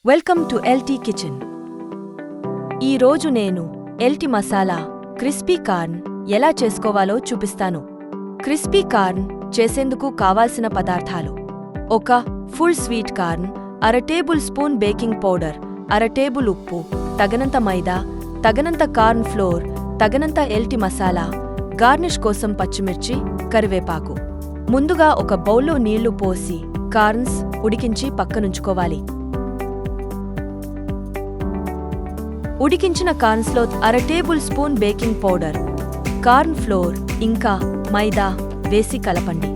Welcome to LT kitchen. ఈరోజు నేను LT masala crispy corn ఎలా చేసుకోవాలో చూపిస్తాను. క్రిస్పీ కార్న్ చేసేందుకు కావాల్సిన పదార్థాలు: ఒక ఫుల్ స్వీట్ కార్న్, అర టేబుల్ స్పూన్ బేకింగ్ పౌడర్, అర టేబుల్ ఉప్పు, తగినంత మైదా, తగినంత కార్న్ ఫ్లోర్, తగినంత ఎల్టీ మసాలా, గార్నిష్ కోసం పచ్చిమిర్చి, కరివేపాకు. ముందుగా ఒక బౌల్లో నీళ్లు పోసి కార్న్స్ ఉడికించి పక్కనుంచుకోవాలి. ఉడికించిన కార్న్స్లో అర table spoon baking powder, corn flour ఇంకా మైదా వేసి కలపండి.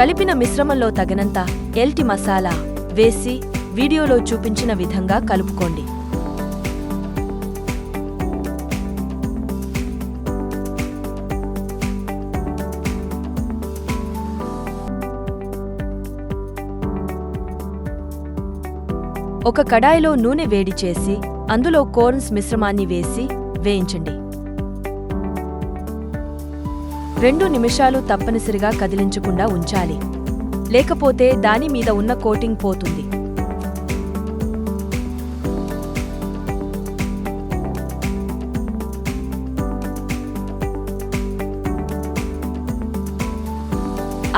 కలిపిన మిశ్రమంలో తగినంత ఎల్టీ మసాలా వేసి వీడియోలో చూపించిన విధంగా కలుపుకోండి. ఒక కడాయిలో నూనె వేడి చేసి అందులో కార్న్స్ మిశ్రమాన్ని వేసి వేయించండి. 2 నిమిషాలు తప్పనిసరిగా కదిలించకుండా ఉంచాలి, లేకపోతే దాని మీద ఉన్న కోటింగ్ పోతుంది.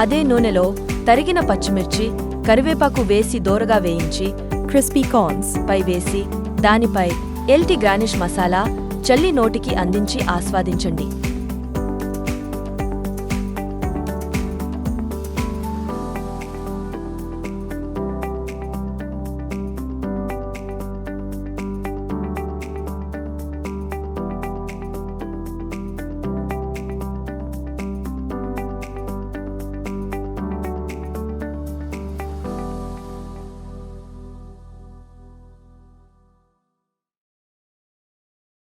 అదే నూనెలో తరిగిన పచ్చిమిర్చి, కరివేపాకు వేసి దోరగా వేయించి క్రిస్పీ కార్న్స్ పై వేసి దానిపై ఎల్టీ గార్నిష్ మసాలా చల్లి నోటికి అందించి ఆస్వాదించండి.